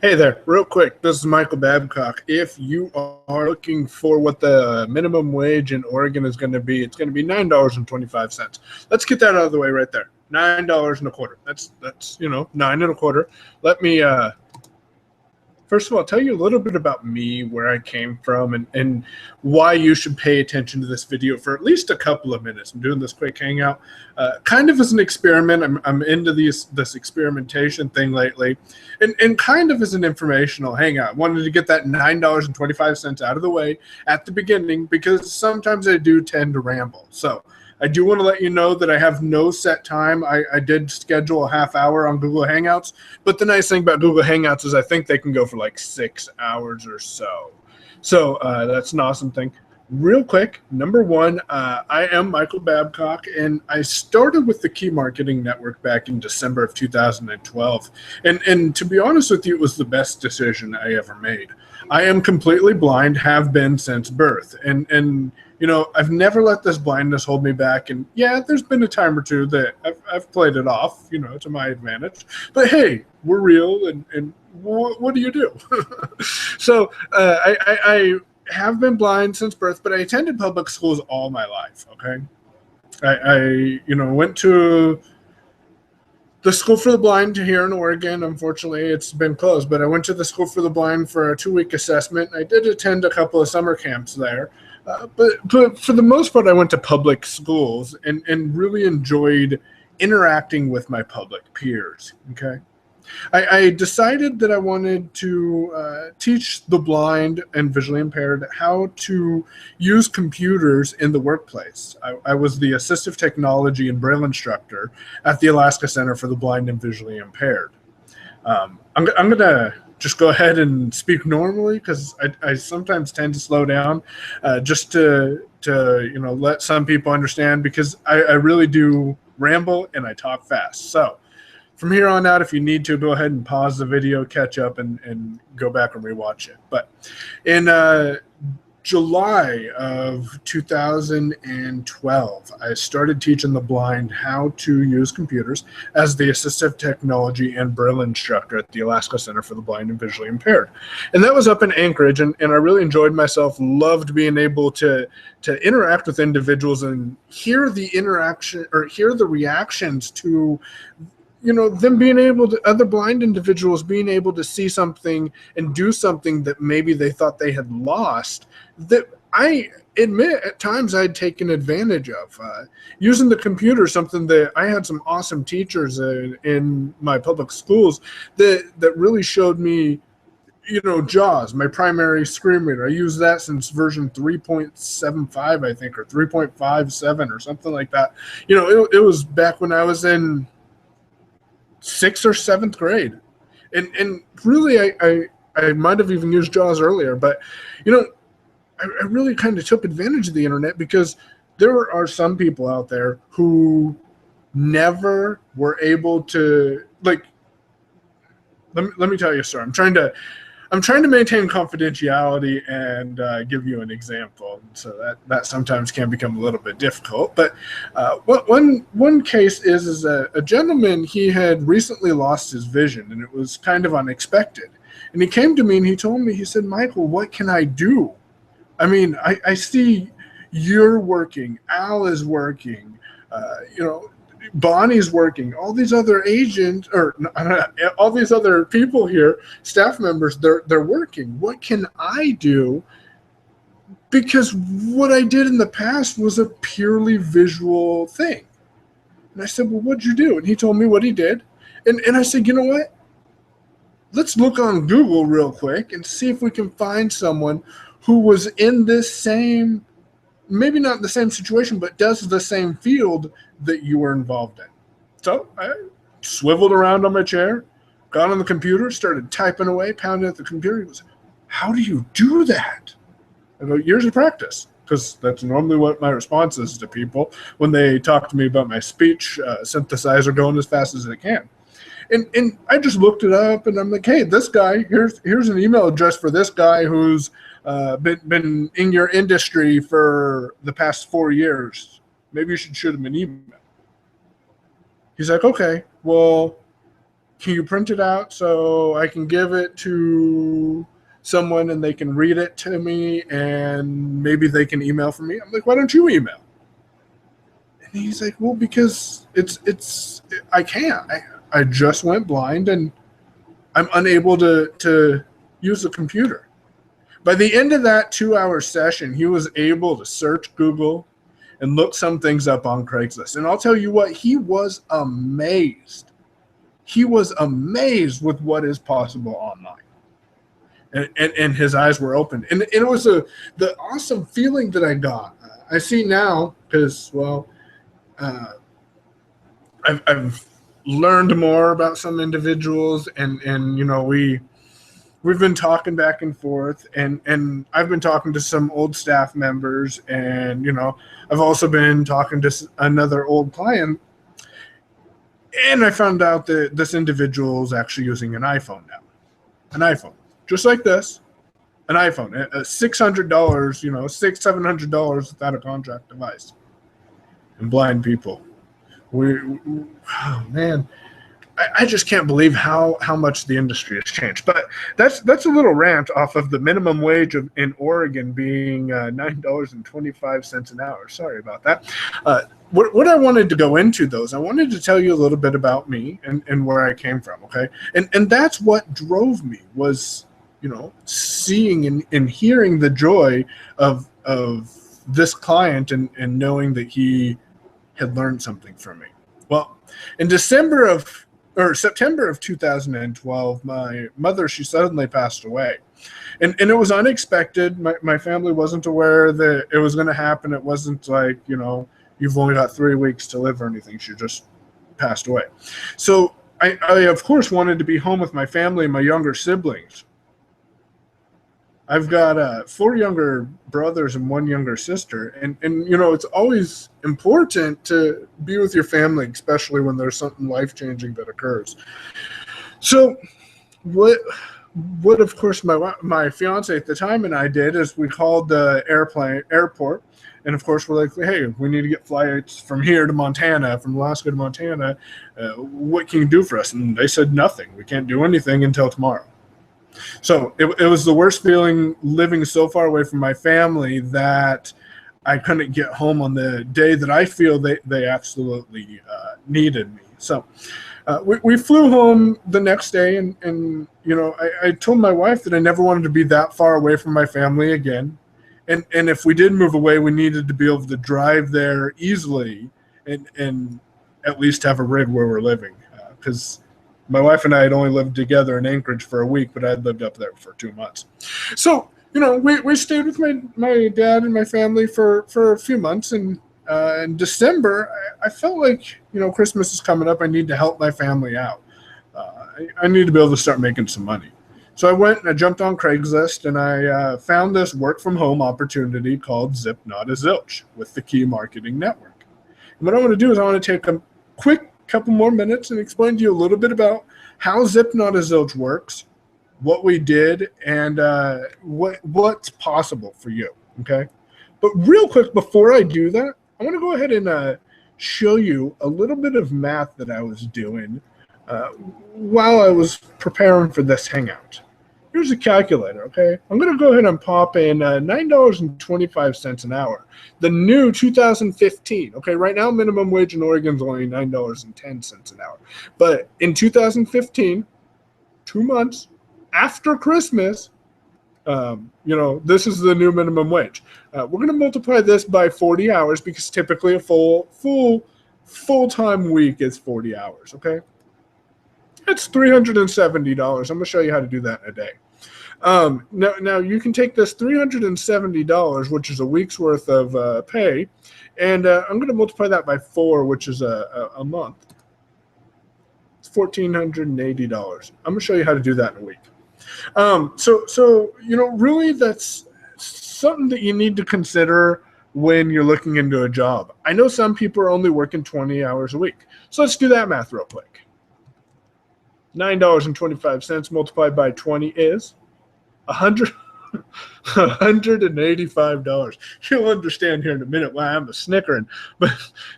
Hey there, real quick. This is Michael Babcock. If you are looking for what the minimum wage in Oregon is going to be, it's going to be $9.25. Let's get that out of the way right there. $9.25. That's 9.25. Let me first of all, tell you a little bit about me, where I came from, and why you should pay attention to this video for at least a couple of minutes. I'm doing this quick hangout kind of as an experiment. I'm into this experimentation thing lately, and kind of as an informational hangout. I wanted to get that $9.25 out of the way at the beginning because sometimes I do tend to ramble. So I do want to let you know that I have no set time. I did schedule a half hour on Google Hangouts, but the nice thing about Google Hangouts is I think they can go for like 6 hours or so. So that's an awesome thing. Real quick, number one, I am Michael Babcock, and I started with the Key Marketing Network back in December of 2012. And to be honest with you, it was the best decision I ever made. I am completely blind, have been since birth. And I've never let this blindness hold me back. And yeah, there's been a time or two that I've played it off, to my advantage. But hey, we're real, and what do you do? So I have been blind since birth, but I attended public schools all my life. Okay, I went to the School for the Blind here in Oregon. Unfortunately, it's been closed, but I went to the School for the Blind for a 2-week assessment. I did attend a couple of summer camps there, but for the most part, I went to public schools and really enjoyed interacting with my public peers. Okay. I decided that I wanted to teach the blind and visually impaired how to use computers in the workplace. I was the assistive technology and Braille instructor at the Alaska Center for the Blind and Visually Impaired. I'm going to just go ahead and speak normally because I sometimes tend to slow down just to let some people understand, because I really do ramble and I talk fast. So from here on out, if you need to, go ahead and pause the video, catch up, and go back and rewatch it. But in July of 2012, I started teaching the blind how to use computers as the assistive technology and Braille instructor at the Alaska Center for the Blind and Visually Impaired. And that was up in Anchorage, and I really enjoyed myself, loved being able to interact with individuals and hear the interaction or hear the reactions to them being able to, other blind individuals being able to see something and do something that maybe they thought they had lost, that I admit at times I'd taken advantage of. Using the computer, something that I had some awesome teachers in my public schools that really showed me, JAWS, my primary screen reader. I used that since version 3.75, I think, or 3.57 or something like that. It was back when I was in 6th or 7th grade, and really I might have even used JAWS earlier, but I really kind of took advantage of the internet, because there are some people out there who never were able to, like, let me tell you a story. I'm trying to maintain confidentiality and give you an example, so that sometimes can become a little bit difficult. But one case is a gentleman. He had recently lost his vision, and it was kind of unexpected. And he came to me and he told me, he said, "Michael, what can I do? I mean, I see you're working, Al is working, Bonnie's working, all these other agents, or all these other people here, staff members, they're working. What can I do?" Because what I did in the past was a purely visual thing. And I said, "Well, what'd you do?" And he told me what he did. And I said, "You know what? Let's look on Google real quick and see if we can find someone who was in this same, maybe not the same situation, but does the same field that you were involved in." So I swiveled around on my chair, got on the computer, started typing away, pounding at the computer. He goes, "How do you do that?" I go, "Years of practice," because that's normally what my response is to people when they talk to me about my speech synthesizer going as fast as it can. And I just looked it up, and I'm like, "Hey, this guy, here's an email address for this guy who's been in your industry for the past 4 years. Maybe you should shoot him an email." He's like, "Okay, well, can you print it out so I can give it to someone and they can read it to me and maybe they can email for me? I'm like, why don't you email? And he's like, well, because I can't. I just went blind and I'm unable to use the computer. By the end of that 2-hour session, he was able to search Google and look some things up on Craigslist. And I'll tell you what, he was amazed. He was amazed with what is possible online. And his eyes were opened. And it was the awesome feeling that I got. I see now because, well, I've learned more about some individuals, and we've been talking back and forth, and I've been talking to some old staff members, and I've also been talking to another old client, and I found out that this individual is actually using an iPhone now, an iPhone just like this, an iPhone, $600, $700 without a contract device, and blind people. Oh man, I just can't believe how much the industry has changed. But that's a little rant off of the minimum wage in Oregon being $9.25 an hour. Sorry about that. What I wanted to go into, though, is I wanted to tell you a little bit about me and where I came from. Okay, and that's what drove me was seeing and hearing the joy of this client and knowing that he had learned something from me. Well, in September of 2012, my mother, she suddenly passed away. And it was unexpected. My family wasn't aware that it was going to happen. It wasn't like, you've only got 3 weeks to live or anything. She just passed away. So I of course, wanted to be home with my family and my younger siblings. I've got 4 younger brothers and 1 younger sister. And it's always important to be with your family, especially when there's something life-changing that occurs. So what of course, my fiance at the time and I did is we called the airport. And, of course, we're like, hey, we need to get flights from here to Montana, from Alaska to Montana. What can you do for us? And they said nothing. We can't do anything until tomorrow. So it was the worst feeling living so far away from my family that I couldn't get home on the day that I feel they absolutely needed me. So we flew home the next day, and I told my wife that I never wanted to be that far away from my family again. And if we did move away, we needed to be able to drive there easily and at least have a rig where we're living. Because my wife and I had only lived together in Anchorage for a week, but I had lived up there for 2 months. So, we stayed with my dad and my family for a few months. And in December, I felt like, Christmas is coming up. I need to help my family out. I need to be able to start making some money. So I went and I jumped on Craigslist, and I found this work-from-home opportunity called Zip Not a Zilch with the Key Marketing Network. And what I want to do is I want to take a quick couple more minutes and explain to you a little bit about how Zip Not a Zilch works, what we did, and what's possible for you, okay? But real quick, before I do that, I want to go ahead and show you a little bit of math that I was doing while I was preparing for this hangout. Here's a calculator, okay? I'm going to go ahead and pop in $9.25 an hour. The new 2015, okay? Right now, minimum wage in Oregon is only $9.10 an hour. But in 2015, 2 months after Christmas, this is the new minimum wage. We're going to multiply this by 40 hours because typically a full-time week is 40 hours, okay? That's $370. I'm going to show you how to do that in a day. Now you can take this $370, which is a week's worth of pay, and I'm going to multiply that by 4, which is a month. It's $1,480. I'm going to show you how to do that in a week. So really that's something that you need to consider when you're looking into a job. I know some people are only working 20 hours a week. So let's do that math real quick. $9.25 multiplied by 20 is $185. You'll understand here in a minute why I'm a snickering, but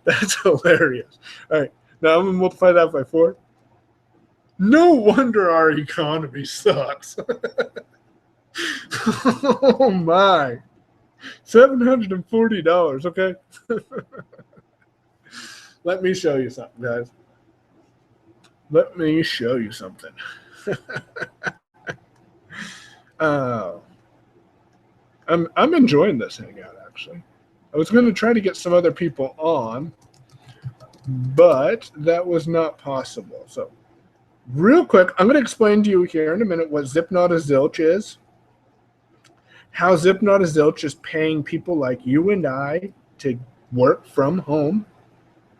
that's hilarious. All right, now I'm going to multiply that by 4. No wonder our economy sucks. Oh my. $740, okay? Let me show you something, guys. Let me show you something. uh, I'm enjoying this hangout, actually. I was going to try to get some other people on, but that was not possible. So, real quick, I'm going to explain to you here in a minute what Zip Not a Zilch is, how Zip Not a Zilch is paying people like you and I to work from home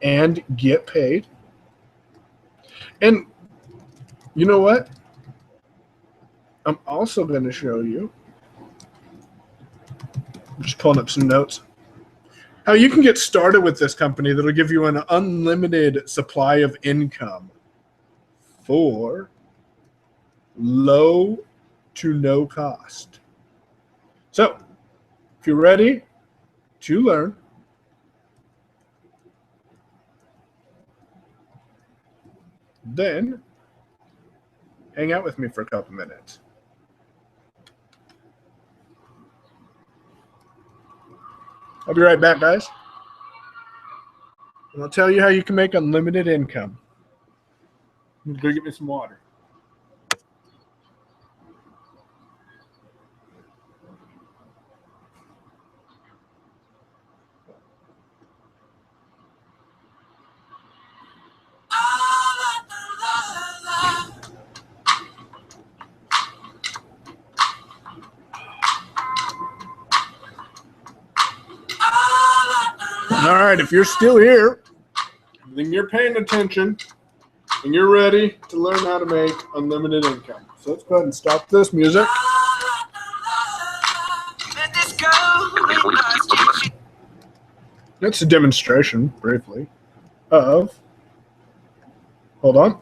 and get paid. And you know what? I'm also going to show you, I'm just pulling up some notes, how you can get started with this company that'll give you an unlimited supply of income for low to no cost. So, if you're ready to learn, then hang out with me for a couple minutes. I'll be right back, guys. And I'll tell you how you can make unlimited income. Go get me some water. All right, if you're still here, then you're paying attention and you're ready to learn how to make unlimited income. So let's go ahead and stop this music. That's a demonstration, briefly, of, hold on,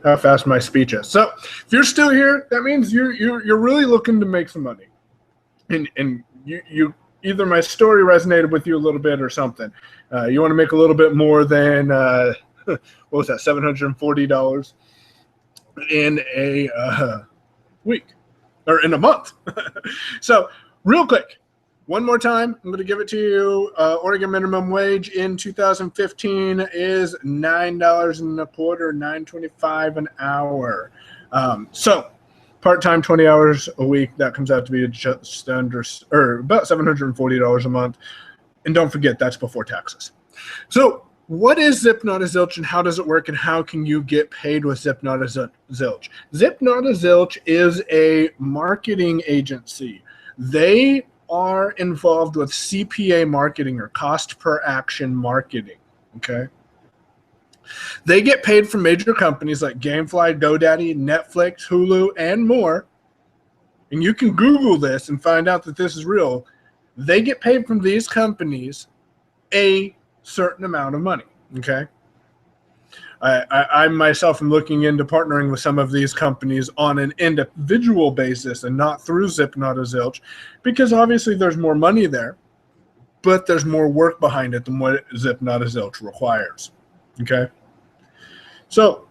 how fast my speech is. So if you're still here, that means you're really looking to make some money. And you either my story resonated with you a little bit or something. You want to make a little bit more than what was that, $740 in a week or in a month. So real quick, one more time, I'm going to give it to you. Oregon minimum wage in 2015 is $9 and a quarter, $9.25 an hour. So part-time, 20 hours a week, that comes out to be just under, or about $740 a month. And don't forget, that's before taxes. So what is Zip Not a Zilch and how does it work and how can you get paid with Zip Not a Zilch? Zip Not a Zilch is a marketing agency. They are involved with CPA marketing or cost per action marketing, okay? They get paid from major companies like Gamefly, GoDaddy, Netflix, Hulu, and more. And you can Google this and find out that this is real. They get paid from these companies a certain amount of money, okay? I myself am looking into partnering with some of these companies on an individual basis and not through Zip Not a Zilch, because obviously there's more money there, but there's more work behind it than what Zip Not a Zilch requires, okay? So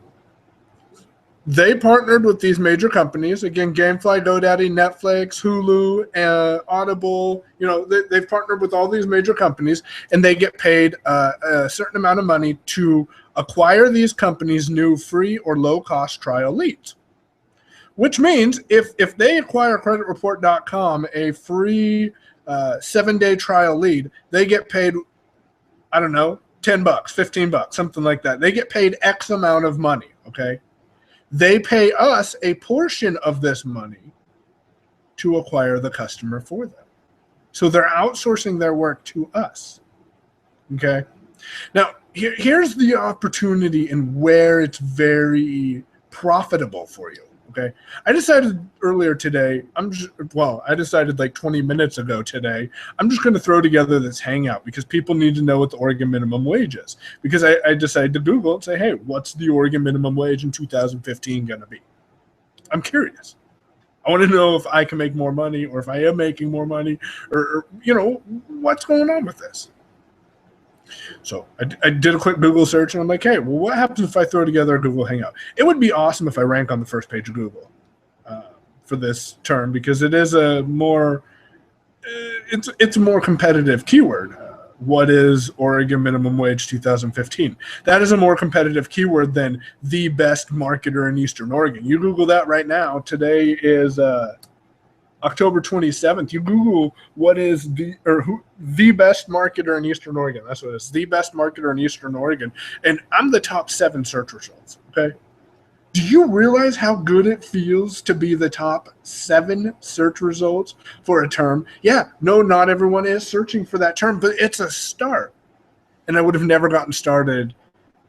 they partnered with these major companies, again, Gamefly, GoDaddy, Netflix, Hulu, Audible. You know, they've partnered with all these major companies, and they get paid a certain amount of money to acquire these companies' new free or low-cost trial leads. Which means if they acquire creditreport.com, a free 7-day trial lead, they get paid, I don't know, $10, $15, something like that. They get paid X amount of money, okay? They pay us a portion of this money to acquire the customer for them. So they're outsourcing their work to us, okay? Now, here's the opportunity and where it's very profitable for you, okay? I decided earlier today, I decided like 20 minutes ago today, I'm just going to throw together this hangout because people need to know what the Oregon minimum wage is. Because I decided to Google and say, hey, what's the Oregon minimum wage in 2015 going to be? I'm curious. I want to know if I can make more money or if I am making more money or you know, what's going on with this. So I did a quick Google search, and I'm like, hey, well, what happens if I throw together a Google Hangout? It would be awesome if I rank on the first page of Google for this term, because it is a more it's a more competitive keyword. What is Oregon minimum wage 2015? That is a more competitive keyword than the best marketer in Eastern Oregon. You Google that right now. Today is October 27th. You Google what is the best marketer in Eastern Oregon. That's what it is. The best marketer in Eastern Oregon. And I'm the top 7 search results. Okay. Do you realize how good it feels to be the top 7 search results for a term? Yeah, no, not everyone is searching for that term, but it's a start. And I would have never gotten started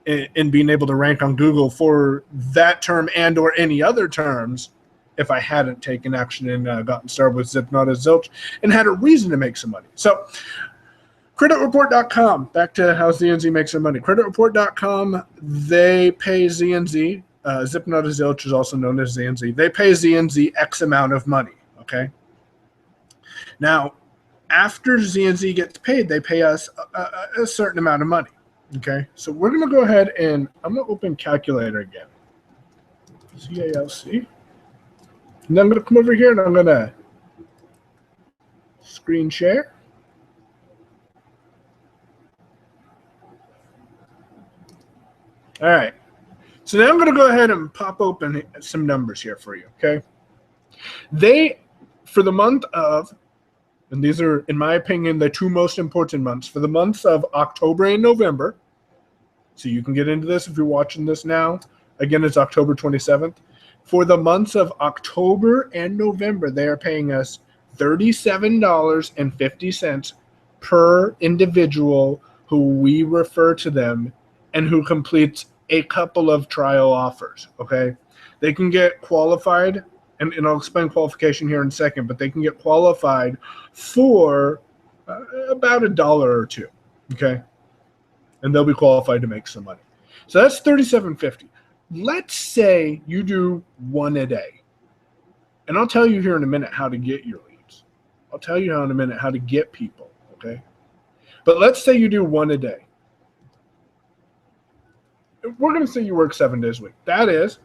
in being able to rank on Google for that term and or any other terms if I hadn't taken action and gotten started with Zip, Not as Zilch, and had a reason to make some money. So creditreport.com, back to how ZNZ makes their money. Creditreport.com, they pay ZNZ. Zip, Not as Zilch is also known as ZNZ. They pay ZNZ X amount of money, okay? Now, after ZNZ gets paid, they pay us a certain amount of money, okay? So we're going to go ahead and I'm going to open calculator again. CALC. And then I'm going to come over here and I'm going to screen share. All right. So now I'm going to go ahead and pop open some numbers here for you, okay? They, for the month of, and these are, in my opinion, the 2 most important months, for the months of October and November, so you can get into this if you're watching this now. Again, it's October 27th. For the months of October and November, they are paying us $37.50 per individual who we refer to them and who completes a couple of trial offers, okay? They can get qualified, and I'll explain qualification here in a second, but they can get qualified for about $1 or $2, okay? And they'll be qualified to make some money. So that's $37.50. Let's say you do 1 a day. And I'll tell you here in a minute how to get your leads. I'll tell you in a minute how to get people, okay? But let's say you do 1 a day. We're going to say you work 7 days a week. That is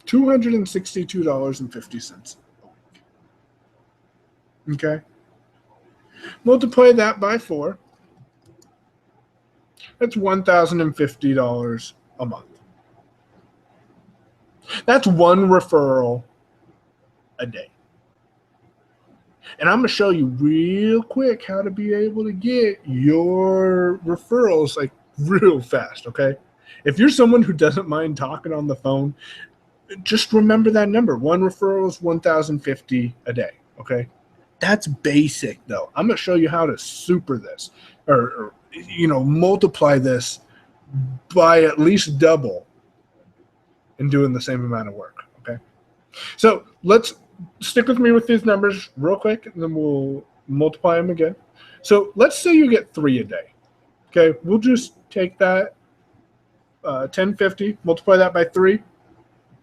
$262.50 a week. Okay? Multiply that by 4. That's $1,050 a month. That's 1 referral a day. And I'm going to show you real quick how to be able to get your referrals like real fast, okay? If you're someone who doesn't mind talking on the phone, just remember that number. 1 referral is $1,050 a day, okay? That's basic, though. I'm going to show you how to super this or multiply this by at least double and doing the same amount of work, okay? So let's stick with me with these numbers real quick, and then we'll multiply them again. So let's say you get 3 a day, okay? We'll just take that 1050, multiply that by 3.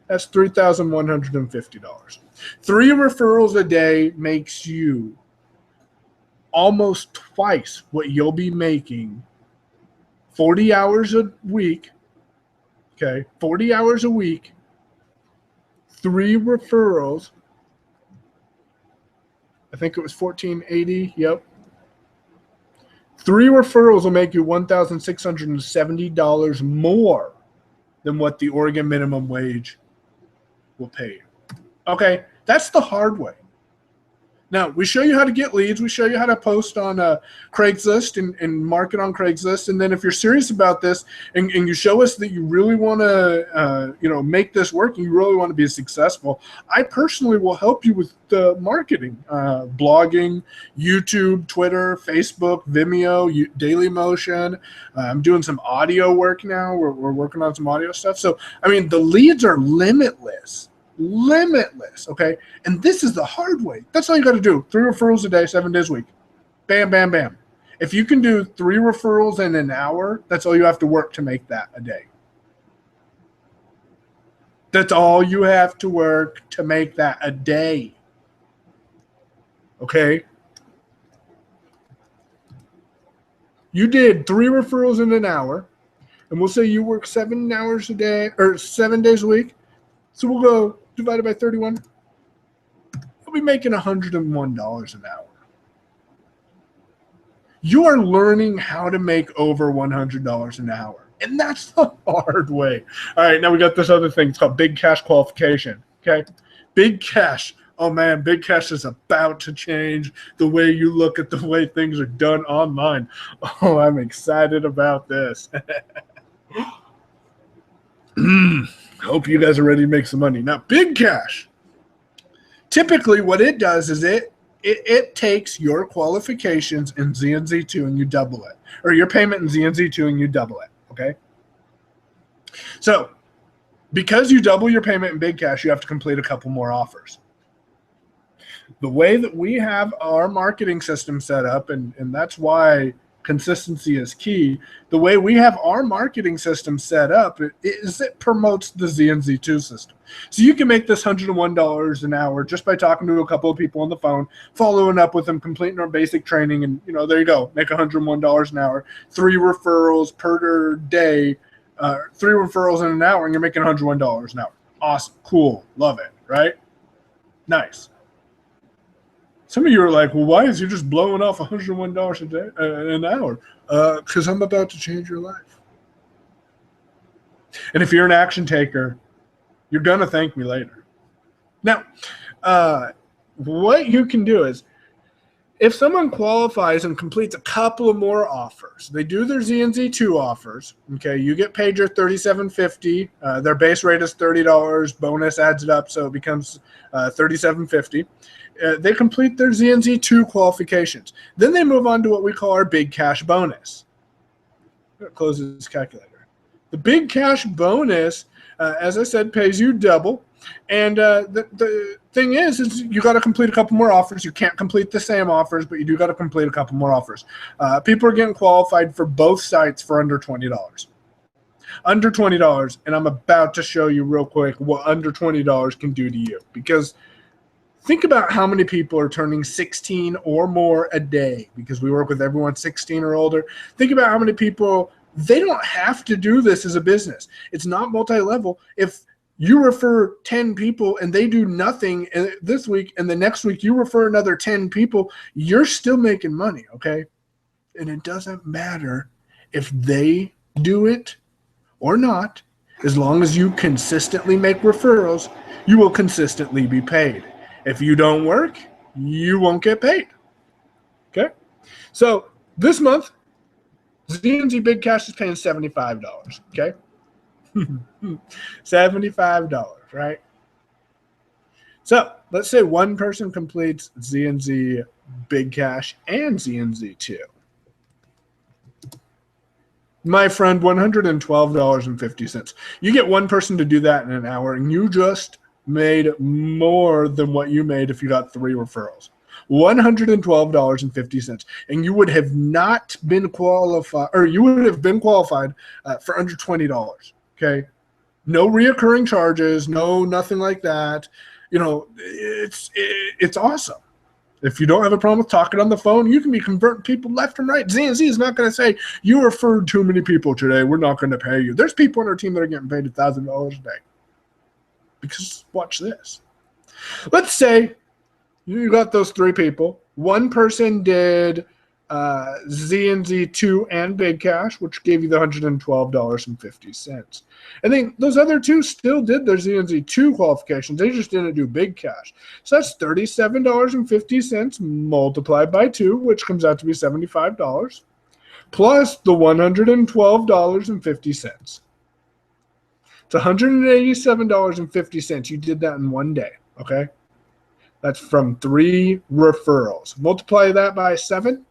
That's $3,150. 3 referrals a day makes you almost twice what you'll be making 40 hours a week. Okay, 40 hours a week, 3 referrals. I think it was $1,480. Yep. 3 referrals will make you $1,670 more than what the Oregon minimum wage will pay you. Okay, that's the hard way. Now, we show you how to get leads. We show you how to post on Craigslist and market on Craigslist. And then if you're serious about this and you show us that you really want to make this work and you really want to be successful, I personally will help you with the marketing, blogging, YouTube, Twitter, Facebook, Vimeo, Dailymotion. I'm doing some audio work now. We're working on some audio stuff. So, I mean, the leads are limitless. Okay? And this is the hard way. That's all you got to do. 3 referrals a day, 7 days a week. Bam, bam, bam. If you can do 3 referrals in an hour, that's all you have to work to make that a day. That's all you have to work to make that a day. Okay? You did 3 referrals in an hour, and we'll say you work 7 hours a day or 7 days a week. So we'll go divided by 31. You'll be making $101 an hour. You are learning how to make over $100 an hour. And that's the hard way. All right, now we got this other thing. It's called Big Cash Qualification. Okay? Big Cash. Oh, man, Big Cash is about to change the way you look at the way things are done online. Oh, I'm excited about this. Hope you guys are ready to make some money. Now, Big Cash. Typically, what it does is it takes your qualifications in ZNZ2 and you double it. Or your payment in ZNZ2 and you double it. Okay? So, because you double your payment in Big Cash, you have to complete a couple more offers. The way that we have our marketing system set up, and that's why consistency is key. The way we have our marketing system set up is it promotes the ZNZ2 system. So you can make this $101 an hour just by talking to a couple of people on the phone, following up with them, completing our basic training, and there you go, make $101 an hour. 3 referrals per day, 3 referrals in an hour, and you're making $101 an hour. Awesome, cool, love it, right? Nice. Some of you are like, well, why is you just blowing off $101 a day, an hour? Because I'm about to change your life. And if you're an action taker, you're going to thank me later. Now, what you can do is, if someone qualifies and completes a couple of more offers, they do their ZNZ2 offers, okay, you get paid your $37.50. Their base rate is $30. Bonus adds it up, so it becomes $37.50. They complete their ZNZ2 qualifications. Then they move on to what we call our Big Cash bonus. Close this calculator. The Big Cash bonus, as I said, pays you double. And the thing is you got to complete a couple more offers. You can't complete the same offers, but you do got to complete a couple more offers. People are getting qualified for both sites for under $20. Under $20, and I'm about to show you real quick what under $20 can do to you. Because think about how many people are turning 16 or more a day, because we work with everyone 16 or older. Think about how many people, they don't have to do this as a business. It's not multi-level. If you refer 10 people and they do nothing this week, and the next week you refer another 10 people, you're still making money, okay? And it doesn't matter if they do it or not. As long as you consistently make referrals, you will consistently be paid. If you don't work, you won't get paid. Okay? So this month, ZNZ Big Cash is paying $75. Okay? $75, right? So let's say one person completes ZNZ Big Cash and ZNZ2. My friend, $112.50. You get one person to do that in an hour, and you just made more than what you made if you got 3 referrals. $112.50. And you would have not been qualified, or you would have been qualified for under $20. Okay? No reoccurring charges, no nothing like that. It's awesome. If you don't have a problem with talking on the phone, you can be converting people left and right. ZNZ is not going to say, you referred too many people today, we're not going to pay you. There's people on our team that are getting paid $1,000 a day. Because watch this. Let's say you got those 3 people. One person did ZNZ2 and Big Cash, which gave you the $112.50. And then those other 2 still did their ZNZ2 qualifications. They just didn't do Big Cash. So that's $37.50 multiplied by 2, which comes out to be $75, plus the $112.50. It's $187.50. You did that in one day, okay? That's from 3 referrals. Multiply that by 7.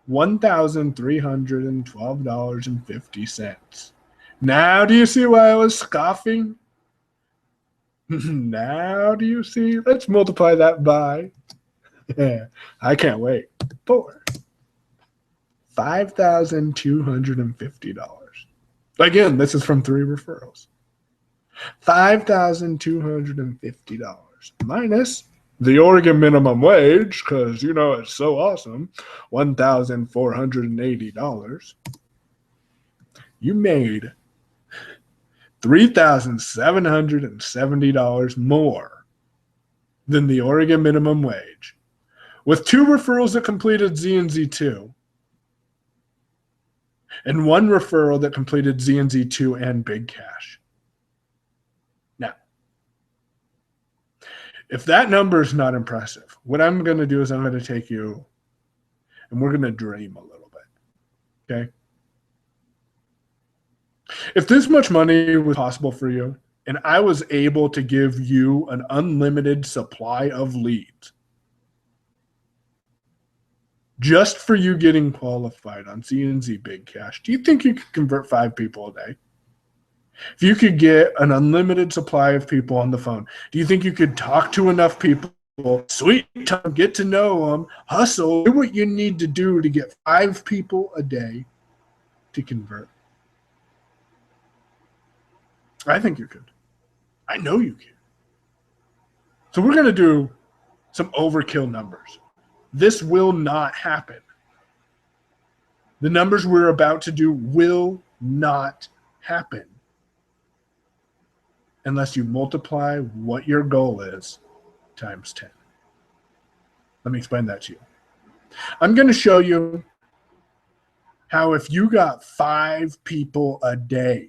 $1,312.50. Now do you see why I was scoffing? Now do you see? Let's multiply that by, I can't wait, 4. $5,250. Again, this is from 3 referrals. $5,250 minus the Oregon minimum wage, because you know it's so awesome, $1,480. You made $3,770 more than the Oregon minimum wage, with 2 referrals that completed ZNZ2 and 1 referral that completed ZNZ2 and Big Cash. Now, if that number is not impressive, what I'm going to do is I'm going to take you and we're going to dream a little bit. Okay? If this much money was possible for you and I was able to give you an unlimited supply of leads just for you getting qualified on CNZ Big Cash, do you think you could convert 5 people a day? If you could get an unlimited supply of people on the phone, do you think you could talk to enough people, sweet time, get to know them, hustle, do what you need to do to get 5 people a day to convert? I think you could. I know you can. So we're going to do some overkill numbers. This will not happen. The numbers we're about to do will not happen unless you multiply what your goal is times 10. Let me explain that to you. I'm going to show you how if you got 5 people a day,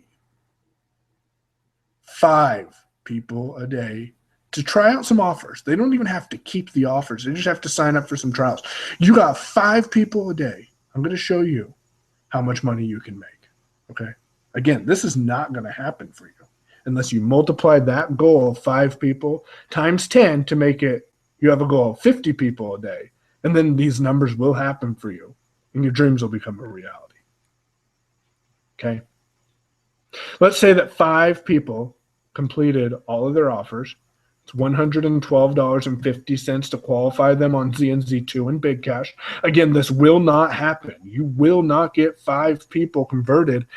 5 people a day to try out some offers. They don't even have to keep the offers. They just have to sign up for some trials. You got 5 people a day. I'm going to show you how much money you can make. Okay. Again, this is not going to happen for you unless you multiply that goal of 5 people times 10 to make it, you have a goal of 50 people a day. And then these numbers will happen for you and your dreams will become a reality. Okay. Let's say that 5 people completed all of their offers. It's $112.50 to qualify them on ZNZ2 and Big Cash. Again, this will not happen. You will not get 5 people converted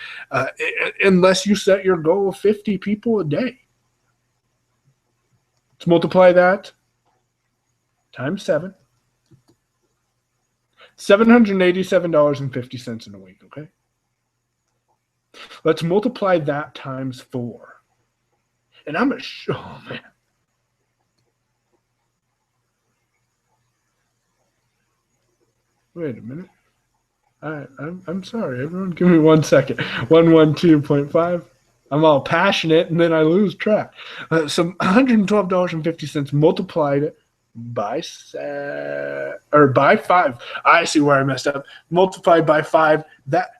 unless you set your goal of 50 people a day. Let's multiply that times 7. $787.50 in a week, okay? Let's multiply that times 4. And I'm going to show, oh man. Wait a minute. I'm sorry, everyone. Give me 1 second. 112.5. I'm all passionate, and then I lose track. So $112.50 multiplied by 5. I see where I messed up. Multiplied by 5. That.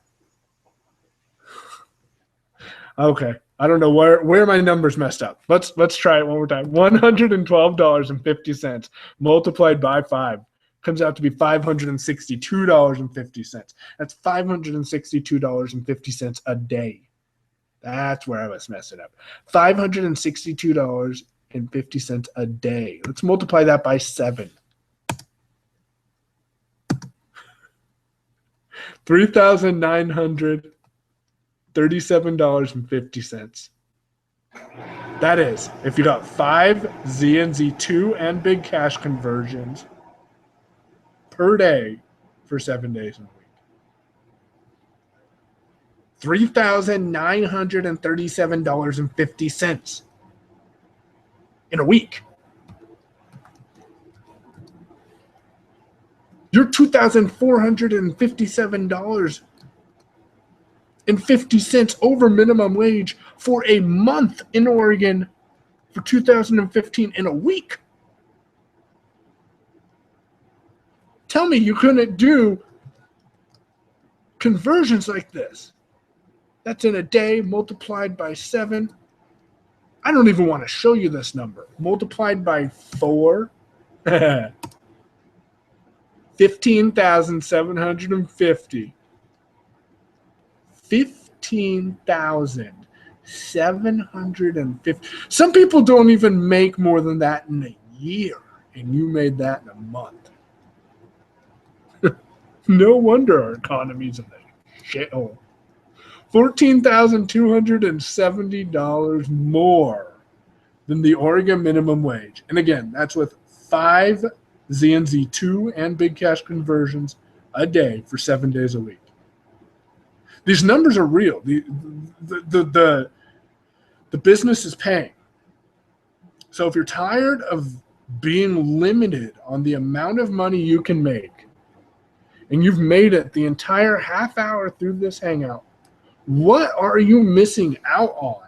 Okay. I don't know where my numbers messed up. Let's try it one more time. $112.50 multiplied by 5 comes out to be $562.50. That's $562.50 a day. That's where I was messing up. $562.50 a day. Let's multiply that by 7. $3,937.50. That is, if you got 5 ZNZ2 and Big Cash conversions per day for 7 days in a week. $3,937.50 in a week. You're $2,457.50 over minimum wage for a month in Oregon for 2015 in a week. Tell me you couldn't do conversions like this. That's in a day multiplied by 7. I don't even want to show you this number. Multiplied by 4. 15,750. 15,750. Some people don't even make more than that in a year, and you made that in a month. No wonder our economy's in a shithole. $14,270 more than the Oregon minimum wage. And again, that's with 5 ZNZ2 and Big Cash conversions a day for 7 days a week. These numbers are real. The business is paying. So if you're tired of being limited on the amount of money you can make, and you've made it the entire half hour through this hangout, what are you missing out on?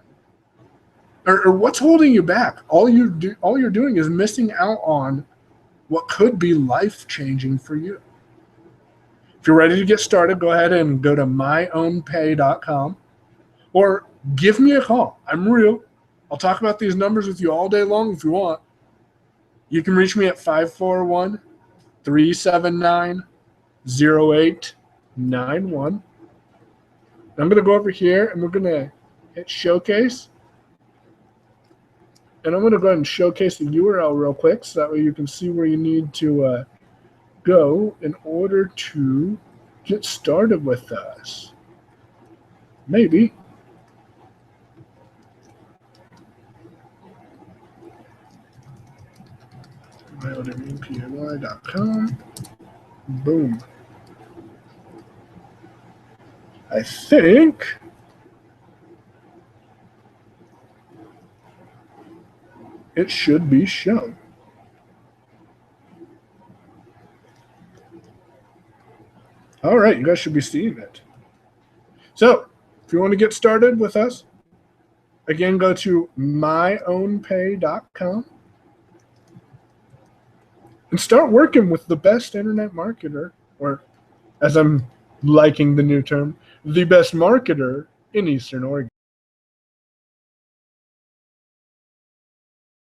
Or what's holding you back? All you're doing is missing out on what could be life-changing for you. If you're ready to get started, go ahead and go to myownpay.com or give me a call. I'm real. I'll talk about these numbers with you all day long if you want. You can reach me at 541-379-0891. I'm going to go over here and we're going to hit showcase. And I'm going to go ahead and showcase the URL real quick so that way you can see where you need to go in order to get started with us. Maybe. myownpay.com. Boom. I think it should be shown. All right, you guys should be seeing it. So, if you want to get started with us, again, go to myownpay.com and start working with the best internet marketer, or as I'm liking the new term, the best marketer in Eastern Oregon.